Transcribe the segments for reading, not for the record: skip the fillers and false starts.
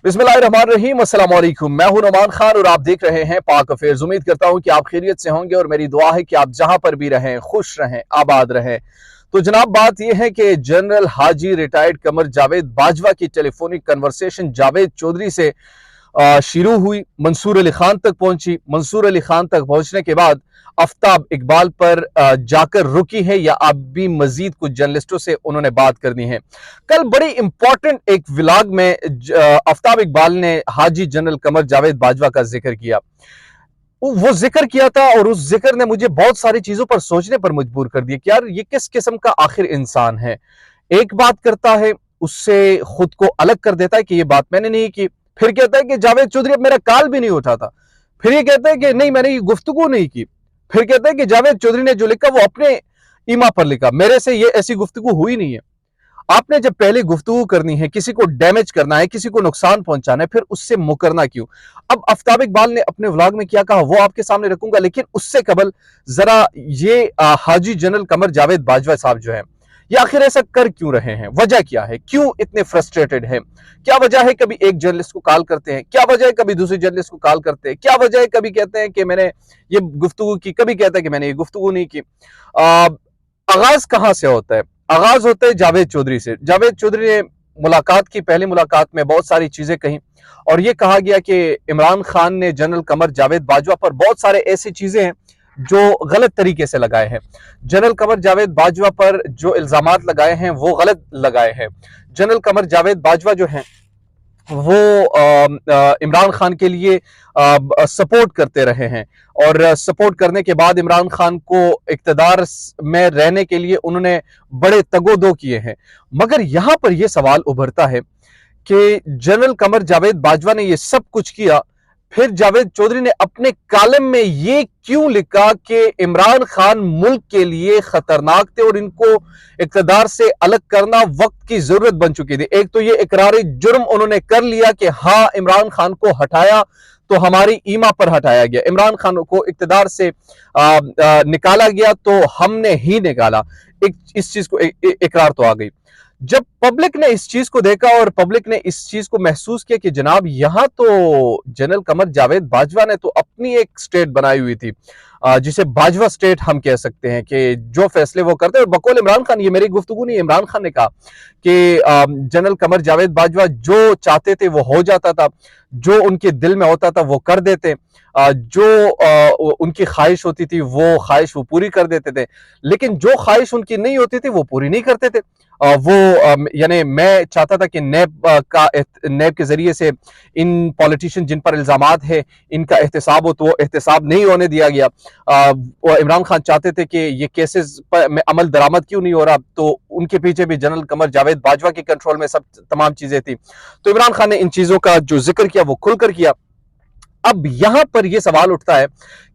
बिस्मिल्लाहिर्रहमानिर्रहीम, अस्सलाम वालेकुम। मैं हूं नौमान खान और आप देख रहे हैं पाक अफेयर्स। उम्मीद करता हूं कि आप खैरियत से होंगे और मेरी दुआ है कि आप जहां पर भी रहें खुश रहें, आबाद रहें। तो जनाब, बात यह है कि जनरल हाजी रिटायर्ड कमर जावेद बाजवा की टेलीफोनिक कन्वर्सेशन जावेद चौधरी से शुरू हुई, मंसूर अली खान तक पहुंची। मंसूर अली खान तक पहुंचने के बाद आफ्ताब इकबाल पर जाकर रुकी है या अब भी मजीद कुछ जर्नलिस्टों से उन्होंने बात करनी है। कल बड़ी इंपॉर्टेंट एक व्लॉग में आफ्ताब इकबाल ने हाजी जनरल कमर जावेद बाजवा का जिक्र किया। वो जिक्र किया था और उस जिक्र ने मुझे बहुत सारी चीजों पर सोचने पर मजबूर कर दिया कि यार ये किस किस्म का आखिर इंसान है। एक बात करता है, उससे खुद को अलग कर देता है कि ये बात मैंने नहीं की, फिर कहता है कि जावेद चौधरी अब मेरा कॉल भी नहीं उठाता, फिर ये कहता है कि नहीं मैंने ये गुफ्तगू नहीं की, फिर कहता है कि जावेद चौधरी ने जो लिखा वो अपने ईमा पर लिखा, मेरे से ये ऐसी गुफ्तगू हुई नहीं है। आपने जब पहले गुफ्तगू करनी है, किसी को डैमेज करना है, किसी को नुकसान पहुंचाना है, फिर उससे मुकरना क्यों। अब आफ्ताब इकबाल ने अपने व्लॉग में क्या कहा वो आपके सामने रखूंगा, लेकिन उससे कबल जरा ये हाजी जनरल कमर जावेद बाजवा साहब जो है ये आखिर ऐसा कर क्यों रहे हैं, वजह क्या है, क्यों इतने फ्रस्ट्रेटेड हैं। क्या वजह है कभी एक जर्नलिस्ट को कॉल करते हैं, क्या वजह है कभी दूसरे जर्नलिस्ट को कॉल करते हैं, क्या वजह है कभी कहते हैं कि मैंने ये गुफ्तगू की, कभी कहता है कि मैंने ये गुफ्तगू नहीं की। आगाज कहां से होता है? आगाज होता है जावेद चौधरी से। जावेद चौधरी ने मुलाकात की, पहली मुलाकात में बहुत सारी चीजें कही और यह कहा गया कि इमरान खान ने जनरल कमर जावेद बाजवा पर बहुत सारे ऐसी चीजें हैं जो गलत तरीके से लगाए हैं। जनरल कमर जावेद बाजवा पर जो इल्जामात लगाए हैं वो गलत लगाए हैं। जनरल कमर जावेद बाजवा जो हैं वो इमरान खान के लिए सपोर्ट करते रहे हैं और सपोर्ट करने के बाद इमरान खान को इक्तदार में रहने के लिए उन्होंने बड़े तगोदो किए हैं। मगर यहां पर यह सवाल उभरता है कि जनरल कमर जावेद बाजवा ने यह सब कुछ किया, फिर जावेद चौधरी ने अपने कॉलम में यह क्यों लिखा कि इमरान खान मुल्क के लिए खतरनाक थे और इनको इक़्तिदार से अलग करना वक्त की जरूरत बन चुकी थी। एक तो यह इकरारी जुर्म उन्होंने कर लिया कि हाँ इमरान खान को हटाया तो हमारी ईमा पर हटाया गया, इमरान खान को इक़्तिदार से निकाला गया तो हमने ही निकाला। इस चीज को इकरार तो आ गई। जब पब्लिक ने इस चीज को देखा और पब्लिक ने इस चीज को महसूस किया कि जनाब यहां तो जनरल कमर जावेद बाजवा ने तो अपनी एक स्टेट बनाई हुई थी, जिसे बाजवा स्टेट हम कह सकते हैं, कि जो फैसले वो करते हैं। और बकौल इमरान खान, ये मेरी गुफ्तगू नहीं, इमरान खान ने कहा कि जनरल कमर जावेद बाजवा जो चाहते थे वो हो जाता था, जो उनके दिल में होता था वो कर देते, जो उनकी ख्वाहिश होती थी वो ख्वाहिश वो पूरी कर देते थे, लेकिन जो ख्वाहिश उनकी नहीं होती थी वो पूरी नहीं करते थे। वो यानी मैं चाहता था कि नैब के जरिए से इन पॉलिटिशियन जिन पर इल्जामात है इनका एहतसाब हो, तो वो एहतसाब नहीं होने दिया गया। इमरान खान चाहते थे कि ये केसेस में अमल दरामद क्यों नहीं हो रहा, तो उनके पीछे भी जनरल कमर जावेद बाजवा के कंट्रोल में सब तमाम चीजें थी। तो इमरान खान ने इन चीजों का जो जिक्र किया वो खुलकर किया। अब यहां पर यह सवाल उठता है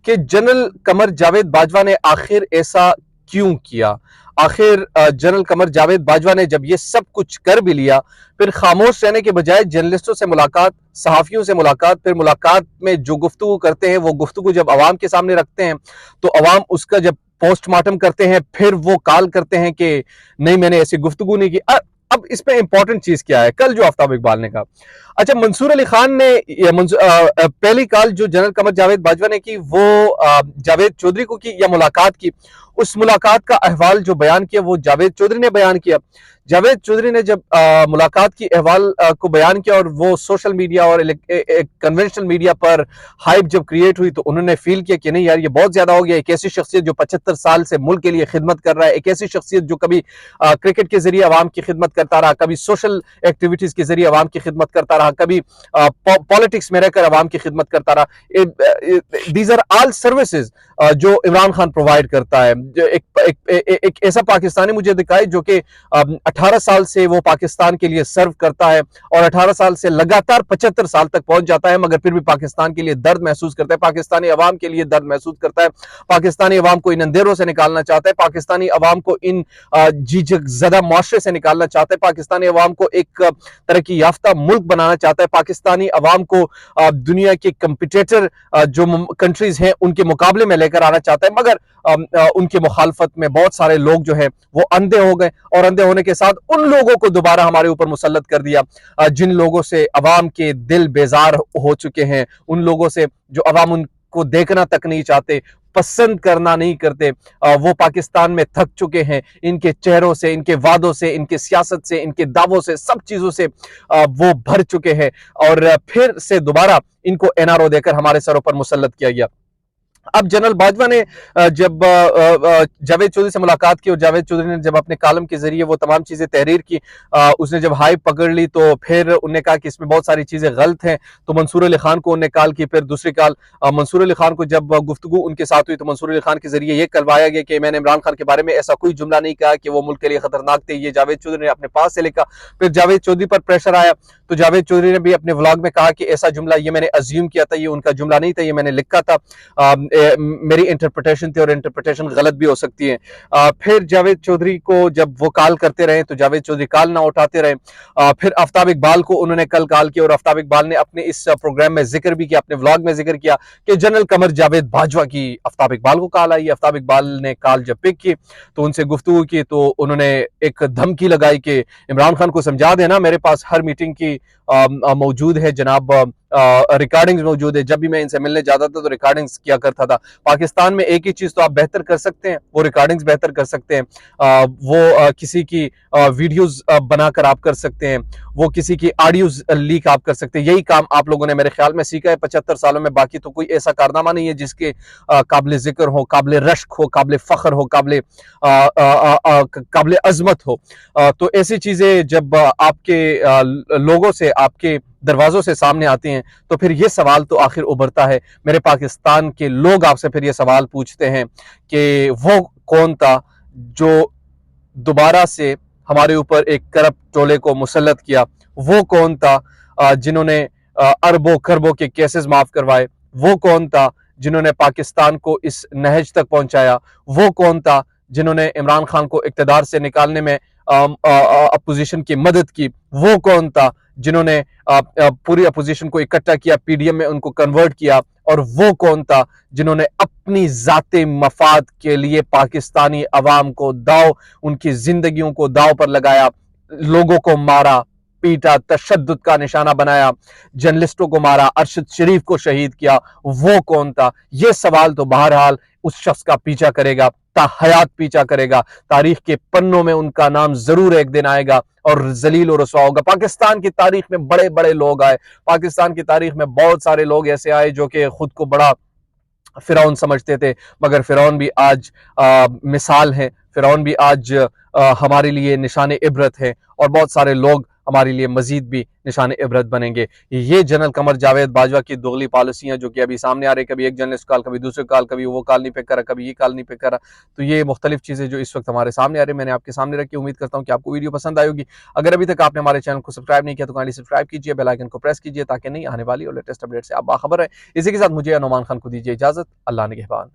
कि जनरल कमर जावेद बाजवा ने आखिर ऐसा क्यों किया। आखिर जनरल कमर जावेद बाजवा ने जब ये सब कुछ कर भी लिया, फिर खामोश रहने के बजाय जर्नलिस्टों से मुलाकात, सहाफियों से मुलाकात, फिर मुलाकात में जो गुफ्तगू करते हैं वो गुफ्तगू जब अवाम के सामने रखते हैं तो अवाम उसका जब पोस्टमार्टम करते हैं फिर वो कॉल करते हैं कि नहीं मैंने ऐसी गुफ्तगू नहीं की। अब इसमें इंपॉर्टेंट चीज क्या है, कल जो आफ्ताब इकबाल ने कहा, अच्छा मंसूर अली खान ने पहली कॉल जो जनरल कमर जावेद बाजवा ने की वो जावेद चौधरी को की या मुलाकात की, उस मुलाकात का अहवाल जो बयान किया वो जावेद चौधरी ने बयान किया। जावेद चौधरी ने जब मुलाकात की अहवाल को बयान किया और वो सोशल मीडिया और कन्वेंशनल मीडिया पर हाइप जब क्रिएट हुई तो उन्होंने फील किया कि नहीं यार ये बहुत ज्यादा हो गया। एक ऐसी शख्सियत जो 75 साल से मुल्क के लिए खिदमत कर रहा है, एक ऐसी शख्सियत जो कभी क्रिकेट के जरिए आवाम की खिदमत करता रहा, कभी सोशल एक्टिविटीज के जरिए आवाम की खिदमत करता रहा, कभी पॉलिटिक्स में रहकर आवाम की खिदमत करता रहा। दीज आर ऑल सर्विसेज जो इमरान खान प्रोवाइड करता है। एक ऐसा पाकिस्तानी मुझे दिखाए जो कि 18 साल से वो पाकिस्तान के लिए सर्व करता है और 18 साल से लगातार 75 साल तक पहुंच जाता है, मगर फिर भी पाकिस्तान के लिए दर्द महसूस करता है, पाकिस्तानी अवाम के लिए दर्द महसूस करता है, पाकिस्तानी अवाम को इन अंधेरों से निकालना चाहता है, पाकिस्तानी अवाम को इन झिझक ज़दा मुआशरे से निकालना चाहता है, पाकिस्तानी अवाम को एक तरक्की याफ्ता मुल्क बनाना चाहता है, पाकिस्तानी अवाम को दुनिया के कंपिटिटर जो कंट्रीज हैं उनके मुकाबले में लेकर आना चाहता है, मगर उनकी मुखालफत में बहुत सारे लोग जो है वो अंधे हो गए, और अंधे होने के साथ उन लोगों को दोबारा हमारे ऊपर मुसल्लत कर दिया, जिन लोगों से अवाम के दिल बेजार हो चुके हैं, उन लोगों से जो अवाम उनको देखना तक नहीं चाहते, पसंद करना नहीं करते, वो पाकिस्तान में थक चुके हैं। इनके चेहरों से, इनके वादों से, इनके सियासत से, इनके दावों से, सब चीजों से वो भर चुके हैं, और फिर से दोबारा इनको एनआरओ देकर हमारे सरों पर मुसल्लत किया गया। अब जनरल बाजवा ने जब जावेद चौधरी से मुलाकात की, और जावेद चौधरी ने जब अपने कालम के जरिए वो तमाम चीजें तहरीर की, उसने जब हाइप पकड़ ली, तो फिर उन्होंने कहा कि इसमें बहुत सारी चीजें गलत हैं, तो मंसूर अली खान को उन्होंने कॉल की। फिर दूसरी कॉल मंसूर अली खान को जब गुफ्तगू उनके साथ हुई, तो मंसूर अली खान के जरिए ये करवाया गया कि मैंने इमरान खान के बारे में ऐसा कोई जुमला नहीं कहा कि वो मुल्क के लिए खतरनाक थे, ये जावेद चौधरी ने अपने पास से लिखा। फिर जावेद चौधरी पर प्रेशर आया, तो जावेद चौधरी ने भी अपने व्लॉग में कहा कि ऐसा जुमला ये मैंने अज्यूम किया था, ये उनका जुमला नहीं था, ये मैंने लिखा था, मेरी इंटरप्रिटेशन थी, और इंटरप्रिटेशन गलत भी हो सकती है। फिर जावेद चौधरी को जब वो कॉल करते रहे, तो जावेद चौधरी कॉल ना उठाते रहे। फिर आफ्ताब इकबाल को उन्होंने कल कॉल किया, और आफ्ताब इकबाल ने अपने इस प्रोग्राम में जिक्र भी किया, अपने व्लॉग में जिक्र किया कि जनरल कमर जावेद बाजवा की आफ्ताब इकबाल को कॉल आई। आफ्ताब इकबाल ने कॉल जब पिक की, तो उनसे गुफ्तगू की, तो उन्होंने एक धमकी लगाई कि इमरान खान को समझा देना, मेरे पास हर मीटिंग की मौजूद है जनाब, रिकॉर्डिंग्स मौजूद है, जब भी मैं इनसे मिलने जाता था तो रिकॉर्डिंग्स किया करता था। पाकिस्तान में एक ही चीज तो आप बेहतर कर सकते हैं, वो रिकॉर्डिंग्स बेहतर कर सकते हैं, वो किसी की वीडियोस बनाकर आप कर सकते हैं, वो किसी की ऑडियोज लीक आप कर सकते हैं। यही काम आप लोगों ने मेरे ख्याल में सीखा है 75 सालों में। बाकी तो कोई ऐसा कारनामा नहीं है जिसके काबिल जिक्र हो, काबिल रश्क हो, काबिल फख्र हो, काबिल अजमत हो। तो ऐसी चीजें जब आपके लोगों से, आपके दरवाजों से सामने आती हैं, तो फिर ये सवाल तो आखिर उभरता है। मेरे पाकिस्तान के लोग आपसे फिर ये सवाल पूछते हैं कि वो कौन था जो दोबारा से हमारे ऊपर एक करप्ट टोले को मुसल्लत किया, वो कौन था जिन्होंने अरबों खरबों के केसेस माफ करवाए, वो कौन था जिन्होंने पाकिस्तान को इस नहज तक पहुंचाया, वो कौन था जिन्होंने इमरान खान को इक्तदार से निकालने में अपोजिशन की मदद की, वो कौन था जिन्होंने पूरी अपोजिशन को इकट्ठा किया, पीडीएम में उनको कन्वर्ट किया, और वो कौन था जिन्होंने अपनी जाते मफाद के लिए पाकिस्तानी अवाम को दाव, उनकी जिंदगियों को दाव पर लगाया, लोगों को मारा पीटा, तशद्दुद का निशाना बनाया, जर्नलिस्टों को मारा, अरशद शरीफ को शहीद किया, वो कौन था? ये सवाल तो बहरहाल उस शख्स का पीछा करेगा, हयात पीछा करेगा। तारीख के पन्नों में उनका नाम जरूर एक दिन आएगा और जलील और रसवा होगा। पाकिस्तान की तारीख में बड़े बड़े लोग आए, पाकिस्तान की तारीख में बहुत सारे लोग ऐसे आए जो कि खुद को बड़ा फिरौन समझते थे, मगर फिरौन भी आज मिसाल है, फिरौन भी आज हमारे लिए निशान इबरत है, और बहुत सारे लोग हमारे लिए मजीद भी निशान इबरत बनेंगे। ये जनरल कमर जावेद बाजवा की दोगली पॉलिसियां जो कि अभी सामने आ रही, कभी एक जर्नलिस्ट कॉल, कभी दूसरे कॉल, कभी वो कॉल नहीं पिक करा, कभी ये कॉल नहीं पिक करा, तो ये मुख्तलिफ चीज़ें जो इस वक्त हमारे सामने आ रही, मैंने आपके सामने रखी। उम्मीद करता हूँ कि आपको वीडियो पसंद आई होगी। अगर अभी तक आपने हमारे चैनल को सब्सक्राइब नहीं किया तो काइंडली सब्सक्राइब कीजिए, बेल आइकन को प्रेस कीजिए, ताकि नहीं आने वाली और लेटेस्ट अपडेट से आप बाखबर है। इसी के साथ मुझे नौमान खान को दीजिए इजाजत। अल्लाह निगहबान।